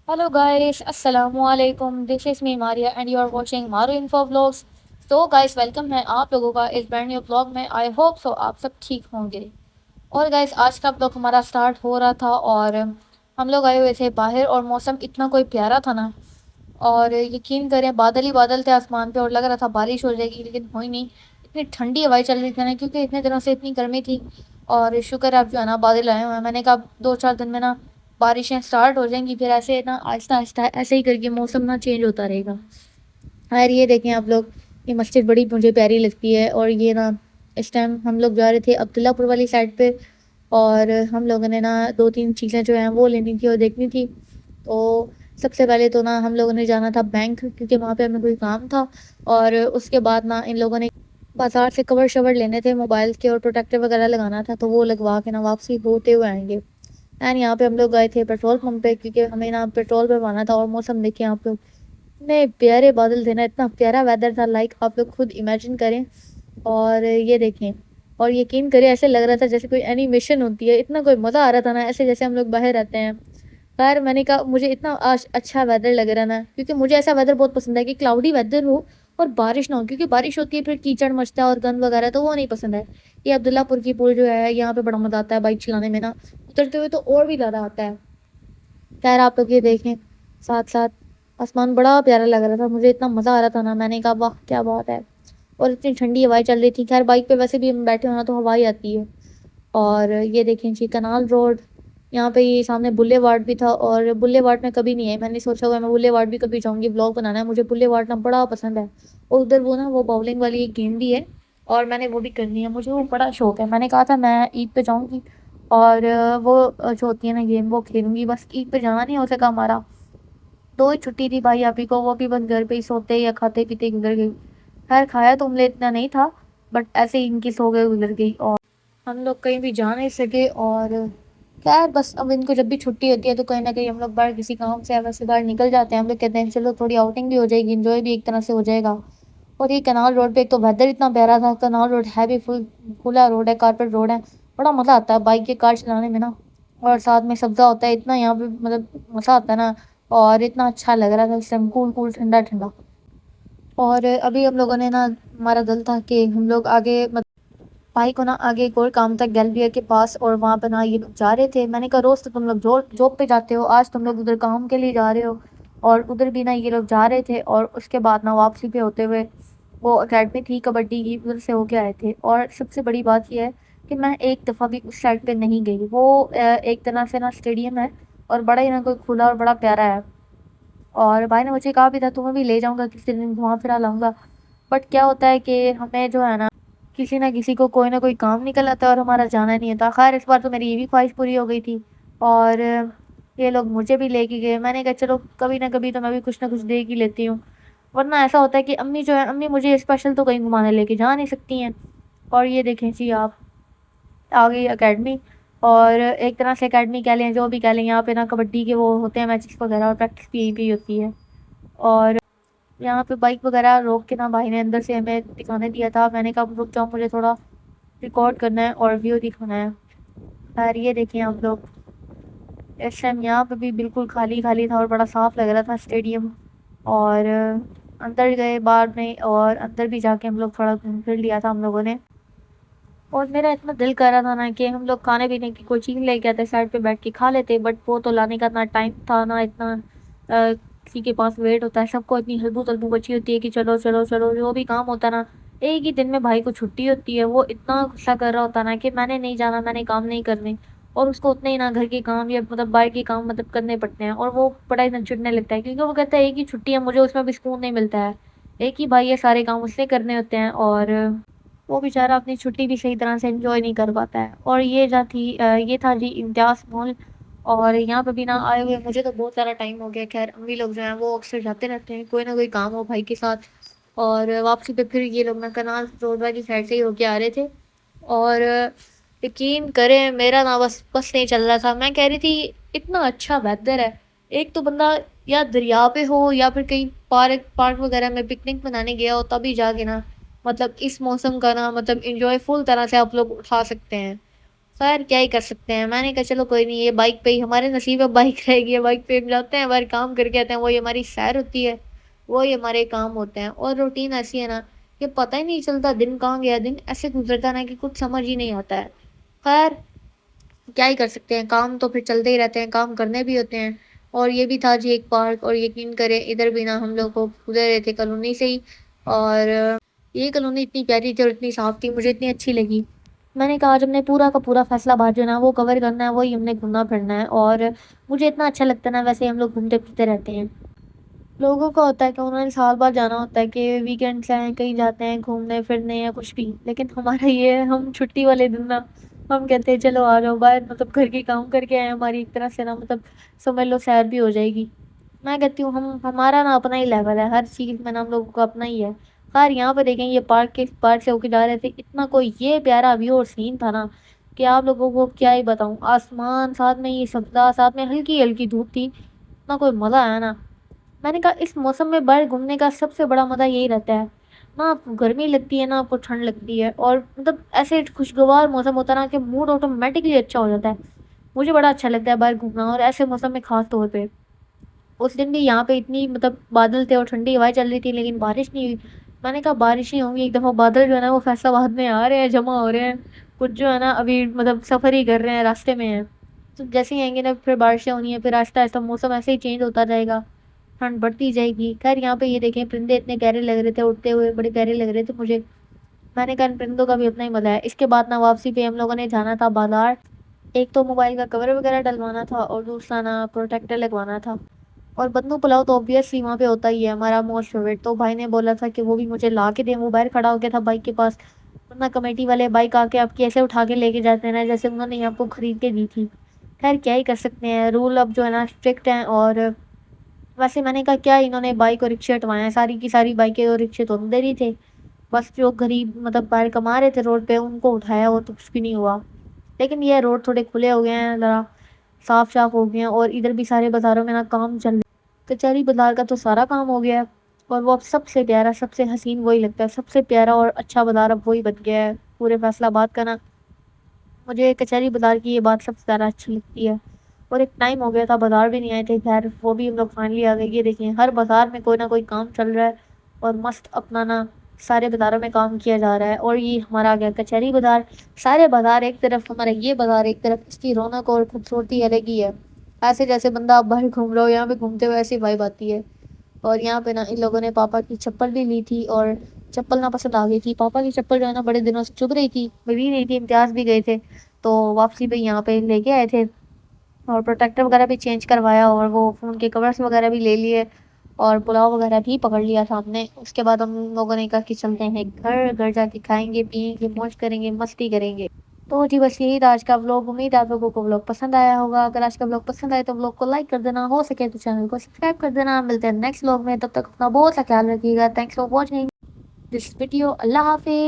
Hello guys, Assalamu alaikum. This is me Maria and you are watching Maru Info Vlogs. तो guys welcome है आप लोगों का इस ब्रांड न्यू व्लॉग में। आई होप सो आप सब ठीक होंगे। और गाइस आज का व्लॉग हमारा स्टार्ट हो रहा था और हम लोग आए हुए थे बाहर और मौसम इतना कोई प्यारा था ना। और यकीन करें बादल ही बादल थे आसमान पे और लग रहा था बारिश हो जाएगी लेकिन हुई नहीं। इतनी ठंडी हवाएं चल रही थी ना क्योंकि इतने दिनों से इतनी गर्मी थी। और शुक्र है आप जो है ना बादल आए हुए हैं। मैंने कहा 2-4 दिन में ना बारिशें स्टार्ट हो जाएंगी फिर ऐसे ना आहिस्ता आहिस्ता ऐसे ही करके मौसम ना चेंज होता रहेगा। खैर ये देखें आप लोग, ये मस्जिद बड़ी मुझे प्यारी लगती है। और ये ना इस टाइम हम लोग जा रहे थे अब्दुल्लापुर वाली साइड पे और हम लोगों ने ना 2-3 चीज़ें जो हैं वो लेनी थी और देखनी थी। तो सबसे पहले तो ना हम लोगों ने जाना था बैंक क्योंकि वहाँ पे हमें कोई काम था। और उसके बाद ना इन लोगों ने बाज़ार से कवर शवर लेने थे मोबाइल के और प्रोटेक्टर वगैरह लगाना था तो वो लगवा के ना वापसी होते हुए आएंगे। एंड यहाँ पे हम लोग गए थे पेट्रोल पंप पे क्योंकि हमें ना पेट्रोल भरवाना था। और मौसम देखिए आप लोग, इतने प्यारे बादल थे ना, इतना प्यारा वेदर था, लाइक आप लोग खुद इमेजिन करें। और ये देखें और यकीन करें ऐसे लग रहा था जैसे कोई एनिमेशन होती है। इतना कोई मज़ा आ रहा था ना ऐसे जैसे हम लोग बाहर रहते हैं। खैर मैंने कहा मुझे इतना आज अच्छा वेदर लग रहा ना क्योंकि मुझे ऐसा वेदर बहुत पसंद है कि क्लाउडी वेदर हो और बारिश ना हो क्योंकि बारिश होती है फिर कीचड़ मचता है और गंद वगैरह तो वो नहीं पसंद है। ये अब्दुल्लापुर की पुल जो है यहाँ पे बड़ा मज़ा आता है बाइक चलाने में ना, उतरते हुए तो और भी ज़्यादा आता है। खैर आप लोग ये देखें साथ साथ आसमान बड़ा प्यारा लग रहा था, मुझे इतना मज़ा आ रहा था ना, मैंने कहा वाह क्या बात है। और इतनी ठंडी हवाएं चल रही थी। खैर बाइक पे वैसे भी हम बैठे होना तो हवा ही आती है। और ये देखें जी कनाल रोड, यहाँ पे ये सामने बुल्ले वार्ड भी था और बुल्ले वार्ड में कभी नहीं है। मैंने सोचा हुआ है मैं बुल्ले वार्ड भी कभी जाऊँगी, ब्लॉग बनाना है, मुझे बुल्ले वार्ड ना बड़ा पसंद है। और उधर वो ना वो बाउलिंग वाली एक गेम भी है और मैंने वो भी करनी है, मुझे वो बड़ा शौक है। मैंने कहा था मैं ईद पे जाऊँगी और वो जो होती है ना गेम वो खेलूँगी। बस ईद पे जाना नहीं हो सका हमारा, 2 ही छुट्टी थी भाई अभी को, वो भी बस घर पे ही सोते या खाते पीते गुजर गई। खैर खाया तो हमने इतना नहीं था बट ऐसे ही इनकी सो गए गुजर गई और हम लोग कहीं भी जा नहीं सके। और खैर बस अब इनको जब भी छुट्टी होती है तो कहीं ना कहीं हम लोग बाहर किसी काम से वैसे बाहर निकल जाते हैं। हम लोग कहते हैं चलो थोड़ी आउटिंग भी हो जाएगी, इंजॉय भी एक तरह से हो जाएगा। और ये कनाल रोड पे एक तो वेदर इतना प्यारा था, कनाल रोड है भी फुल खुला रोड है, कारपेट रोड है, बड़ा मज़ा आता है बाइक के कार चलाने में ना। और साथ में सब्ज़ा होता है, इतना यहाँ पे मतलब मज़ा आता है ना। और इतना अच्छा लग रहा था इस टाइम, कूल कूल ठंडा ठंडा। और अभी हम लोगों ने ना हमारा दिल था कि हम लोग आगे भाई को ना आगे एक और काम था गैलरिया के पास और वहाँ पे ना ये लोग जा रहे थे। मैंने कहा रोज़ तो तुम लोग जॉब पे जाते हो, आज तुम लोग उधर काम के लिए जा रहे हो। और उधर भी ना ये लोग जा रहे थे और उसके बाद ना वापसी पे होते हुए वो अकेडमी थी कबड्डी की, उधर से होके आए थे। और सबसे बड़ी बात ये है कि मैं एक दफ़ा भी उस साइड पे नहीं गई। वो एक तरह से ना स्टेडियम है और बड़ा ही ना कोई खुला और बड़ा प्यारा है। और भाई ने मुझे कहा भी था तुम्हें भी ले जाऊंगा किसी दिन घुमा फिरा लाऊंगा। बट क्या होता है कि हमें जो है ना किसी ना किसी को कोई ना कोई काम निकल आता है और हमारा जाना नहीं होता। खैर इस बार तो मेरी ये भी ख्वाहिश पूरी हो गई थी और ये लोग मुझे भी लेके गए। मैंने कहा चलो कभी ना कभी तो मैं भी कुछ ना कुछ देख ही लेती हूँ। वरना ऐसा होता है कि अम्मी जो है अम्मी मुझे स्पेशल तो कहीं घुमाने लेके जा नहीं सकती हैं। और ये देखें जी आप, आ गई एकेडमी। और एक तरह से एकेडमी कह लें जो भी कह लें, यहाँ पे ना कबड्डी के वो होते हैं मैचेस वगैरह और प्रैक्टिस भी यहीं पे ही होती है। और यहाँ पे बाइक वगैरह रोक के ना भाई ने अंदर से हमें दिखाने दिया था। मैंने कहा रुक जाओ मुझे थोड़ा रिकॉर्ड करना है और व्यू दिखाना है। खैर ये देखिए आप लोग, इस टाइम यहाँ पे भी बिल्कुल खाली खाली था और बड़ा साफ लग रहा था स्टेडियम। और अंदर गए बाद में और अंदर भी जाके हम लोग थोड़ा घूम फिर लिया था हम लोगों ने। और मेरा इतना दिल कर रहा था ना कि हम लोग खाने पीने की कोई चीज़ लेके आते साइड पे बैठ के खा लेते, बट वो तो लाने का ना टाइम था ना इतना किसी के पास वेट होता है। सबको इतनी हल्बू तल्बू बची होती है कि चलो चलो चलो, जो भी काम होता है ना एक ही दिन में भाई को छुट्टी होती है, वो इतना गुस्सा कर रहा होता है ना कि मैंने नहीं जाना, मैंने काम नहीं करने। और उसको उतने ही ना घर के काम या मतलब बाहर के काम मतलब करने पड़ते हैं और वो बड़ा ही ना चिढ़ने लगता है क्योंकि वो कहता है एक ही छुट्टी है मुझे, उसमें भी सुकून नहीं मिलता है। एक ही भाई है, सारे काम उससे करने होते हैं और वो बेचारा अपनी छुट्टी भी सही तरह से एंजॉय नहीं कर पाता है। और ये था जी इम्तियाज़ मॉल। और यहाँ पे भी ना आए हुए मुझे तो बहुत सारा टाइम हो गया। खैर अम्मी लोग जो हैं वो अक्सर जाते रहते हैं, कोई ना कोई काम हो भाई के साथ। और वापसी पे फिर ये लोग ना कनाल रोड वाली साइड से ही होके आ रहे थे। और यकीन करें मेरा ना बस नहीं चल रहा था। मैं कह रही थी इतना अच्छा वेदर है, एक तो बंदा या दरिया पे हो या फिर कहीं पार्क पार्क वगैरह में पिकनिक मनाने गया हो तभी जाके ना मतलब इस मौसम का ना मतलब इंजॉय फुल तरह से आप लोग उठा सकते हैं। خیر کیا ہی کر سکتے ہیں، میں نے کہا چلو کوئی نہیں، یہ بائک پہ ہی ہمارے نصیب ہے، بائک رہے گی، بائک پہ ہم جاتے ہیں، باہر کام کر کے آتے ہیں، وہی ہماری سیر ہوتی ہے، وہی ہمارے کام ہوتے ہیں، اور روٹین ایسی ہے نا کہ پتہ ہی نہیں چلتا دن کہاں گیا، دن ایسے گزرتا نا کہ کچھ سمجھ ہی نہیں آتا ہے۔ خیر کیا ہی کر سکتے ہیں، کام تو پھر چلتے ہی رہتے ہیں، کام کرنے بھی ہوتے ہیں۔ اور یہ بھی تھا جی ایک پارک، اور یقین کریں ادھر بھی نا ہم لوگ کو گزر رہے تھے کالونی سے ہی، اور یہ کالونی اتنی پیاری تھی اور اتنی صاف تھی، مجھے اتنی اچھی لگی۔ میں نے کہا آج ہم نے پورا کا پورا فیصلہ باد جو ہے نا وہ کور کرنا ہے، وہی ہم نے گھومنا پھرنا ہے، اور مجھے اتنا اچھا لگتا ہے نا، ویسے ہم لوگ گھومتے پھرتے رہتے ہیں۔ لوگوں کا ہوتا ہے کہ انہوں نے سال بعد جانا ہوتا ہے کہ ویکینڈس ہیں کہیں جاتے ہیں گھومنے پھرنے یا کچھ بھی، لیکن ہمارا یہ ہے ہم چھٹی والے دن نا ہم کہتے ہیں چلو آ جاؤ باہر، مطلب گھر کے کام کر کے آئے، ہماری ایک طرح سے نا مطلب سمجھ لو سیر بھی ہو جائے گی۔ میں کہتی ہوں ہمارا نا اپنا ہی لیول ہے، ہر چیز میں نا ہم لوگوں کا اپنا ہی ہے۔ خیر یہاں پہ دیکھیں یہ پارک کے پارک سے ہو کے جا رہے تھے، اتنا کوئی یہ پیارا ویو اور سین تھا نا کہ آپ لوگوں کو کیا ہی بتاؤں، آسمان ساتھ میں یہ سبزہ، ساتھ میں ہلکی ہلکی دھوپ تھی، اتنا کوئی مزہ آیا نا۔ میں نے کہا اس موسم میں باہر گھومنے کا سب سے بڑا مزہ یہی رہتا ہے، نہ آپ کو گرمی لگتی ہے نہ آپ کو ٹھنڈ لگتی ہے، اور مطلب ایسے خوشگوار موسم ہوتا ہے نا کہ موڈ آٹومیٹکلی اچھا ہو جاتا ہے۔ مجھے بڑا اچھا لگتا ہے باہر گھومنا، اور ایسے موسم میں خاص طور پہ۔ اس دن بھی یہاں پہ اتنی مطلب بادل تھے اور ٹھنڈی ہوائیں چل رہی تھی، لیکن بارش نہیں ہوئی۔ میں نے کہا بارش نہیں ہوں گی، ایک دفعہ بادل جو ہے نا وہ فیصلہ باد میں آ رہے ہیں، جمع ہو رہے ہیں، کچھ جو ہے نا ابھی مطلب سفر ہی کر رہے ہیں، راستے میں ہیں، تو جیسے ہی آئیں گے نا پھر بارشیں ہونی ہیں، پھر آہستہ آہستہ موسم ایسے ہی چینج ہوتا جائے گا، ٹھنڈ بڑھتی جائے گی۔ خیر یہاں پہ یہ دیکھیں پرندے اتنے پیارے لگ رہے تھے، اڑتے ہوئے بڑے پیارے لگ رہے تھے مجھے۔ میں نے کہا ان پرندوں کا بھی اپنا ہی مزہ ہے۔ اس کے بعد نا واپسی پہ ہم لوگوں نے جانا تھا بازار، ایک تو موبائل کا کور وغیرہ ڈلوانا تھا، اور دوسرا نا پروٹیکٹر لگوانا تھا، اور بندو پلاؤ تو obviously وہاں پہ ہوتا ہی ہے، ہمارا موسٹ فیوریٹ، تو بھائی نے بولا تھا کہ وہ بھی مجھے لا کے دیں، وہ باہر کھڑا ہو گیا تھا بائک کے پاس، ورنہ کمیٹی والے بائک آ کے آپ کی ایسے اٹھا کے لے کے جاتے ہیں نا جیسے انہوں نے آپ کو خرید کے دی تھی۔ خیر کیا ہی کر سکتے ہیں، رول اب جو ہے نا اسٹرکٹ ہیں، اور ویسے میں نے کہا کیا انہوں نے بائک اور رکشے ہٹوائے ہیں، ساری کی ساری بائکیں اور رکشے تو اندر ہی تھے، بس جو غریب مطلب باہر کما رہے تھے روڈ پہ ان کو اٹھایا، وہ تو کچھ بھی نہیں ہوا۔ لیکن یہ روڈ تھوڑے کھلے ہو گئے ہیں، ذرا صاف شاف ہو گئے ہیں، اور ادھر بھی سارے بازاروں میں نا کام چل رہا ہے، کچہری بازار کا تو سارا کام ہو گیا ہے، اور وہ اب سب سے پیارا سب سے حسین وہی لگتا ہے، سب سے پیارا اور اچھا بازار اب وہی بن گیا ہے پورے فیصلہ آباد کا نا۔ مجھے کچہری بازار کی یہ بات سب سے زیادہ اچھی لگتی ہے، اور ایک ٹائم ہو گیا تھا بازار بھی نہیں آئے تھے، خیر وہ بھی ہم لوگ فائنلی آ گئے۔ یہ دیکھیں ہر بازار میں کوئی نہ کوئی کام چل رہا ہے، اور مست اپنا نا سارے بازاروں میں کام کیا جا رہا ہے، اور یہ ہمارا آ گیا کچہری بازار۔ سارے بازار ایک طرف، ہمارا یہ بازار ایک طرف، اس کی رونق اور خوبصورتی الگ ہی ہے، ایسے جیسے بندہ آپ باہر گھوم رہا ہو، یہاں پہ گھومتے ہوئے ایسی وائب آتی ہے۔ اور یہاں پہ نا ان لوگوں نے پاپا کی چپل بھی لی تھی، اور چپل نہ پسند آ گئی تھی، پاپا کی چپل جو ہے نا بڑے دنوں سے چبھ رہی تھی، ملی نہیں تھی، امتیاز بھی گئے تھے، تو واپسی پہ یہاں پہ لے کے آئے تھے، اور پروٹیکٹر وغیرہ بھی چینج کروایا، اور وہ فون کے کورس وغیرہ بھی لے لیے، اور پلاؤ وغیرہ بھی پکڑ لیا سامنے۔ اس کے بعد ہم لوگوں نے کہا کہ چلتے ہیں گھر، گھر جا کے کھائیں گے پیئیں گے موج کریں گے مستی کریں گے۔ تو جی بس یہی تھا آج کا ولاگ، امید ہے آپ لوگوں کو ولاگ پسند آیا ہوگا، اگر آج کا ولاگ پسند آئے تو ولاگ کو لائک کر دینا، ہو سکے تو چینل کو سبسکرائب کر دینا۔ ملتے ہیں نیکسٹ ولاگ میں، تب تک اپنا بہت سا خیال رکھیے گا۔ Thanks for watching this video, اللہ حافظ۔